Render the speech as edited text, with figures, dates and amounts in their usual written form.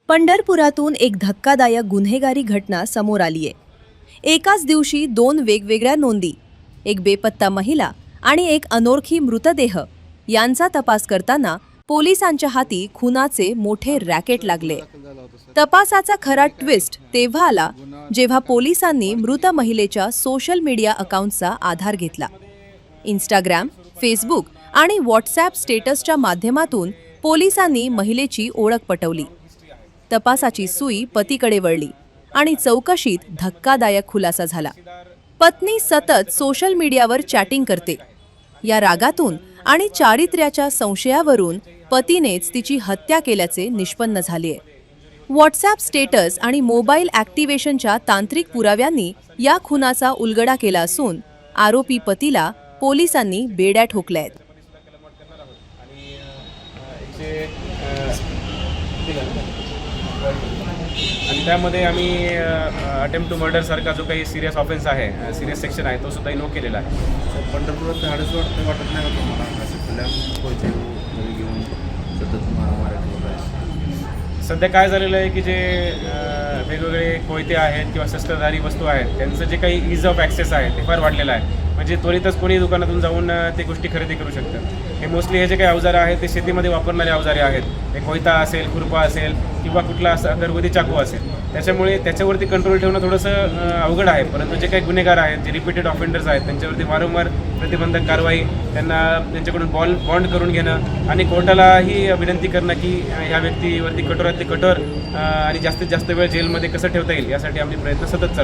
पंढरपुरातून एक धक्कादायक गुन्हेगारी घटना समोर आलीय। एकाच दिवशी दोन वेगवेगळ्या नोंदी, एक बेपत्ता महिला आणि एक अनोळखी मृतदेह यांचा तपास करताना पोलिसांच्या हाती खुनाचे मोठे रॅकेट लागले। तपासाचा खरा ट्विस्ट तेव्हा आला जेव्हा पोलिसांनी मृत महिलेच्या सोशल मीडिया अकाउंटचा आधार घेतला। इंस्टाग्राम, फेसबुक आणि व्हॉट्सॲप स्टेटसच्या माध्यमातून पोलिसांनी महिलेची ओळख पटवली। तपासाची सुई पतीकडे वळली आणि चौकशीत धक्कादायक खुलासा झाला। पत्नी सतत सोशल मीडियावर चॅटिंग करते। या रागातून आणि चारित्र्याच्या संशयावरून पतीनेच तिची हत्या केल्याचे निष्पन्न झाले। व्हॉट्सॲप स्टेटस आणि मोबाईल ॲक्टिव्हेशनच्या तांत्रिक पुराव्यांनी या खुनाचा उलगडा केला असून आरोपी पतीला पोलिसांनी बेड्या ठोकल्यात। आणि त्यामध्ये आम्ही अटेम्प्ट टू मर्डर सारखा जो काही सिरियस ऑफेन्स आहे, सिरियस सेक्शन आहे, तो सुद्धा इन्व्हो केलेला आहे। पंढरपुरात धाडस वाटत नाही का तुम्हाला असं खुल्या कोयते घेऊन सतत मारामाऱ्या होत आहे? सध्या काय झालेलं आहे की जे वेगवेगळे कोयते आहेत किंवा शस्त्रधारी वस्तू आहेत त्यांचं जे काही इज ऑफ ॲक्सेस आहे ते फार वाढलेलं आहे। म्हणजे त्वरितच कोणी दुकानातून जाऊन ते गोष्टी खरेदी करू शकतात। हे मोस्टली हे जे काही अवजारे आहेत ते शेतीमध्ये वापरणारे अवजारे आहेत। हे कोयता असेल, खुरपा असेल किंवा कुठला असा घरगुती चाकू असेल, त्याच्यामुळे त्याच्यावरती कंट्रोल ठेवणं थोडंसं अवघड आहे। परंतु जे काही गुन्हेगार आहेत, जे रिपीटेड ऑफेंडर्स आहेत, त्यांच्यावरती वारंवार प्रतिबंधक कारवाई, त्यांच्याकडून बॉन्ड करून घेणं आणि कोर्टालाही विनंती करणं की ह्या व्यक्तीवरती कठोरातली कठोर आणि जास्तीत जास्त वेळ जेलमध्ये कसं ठेवता येईल यासाठी आमचे प्रयत्न सतत चालू आहेत।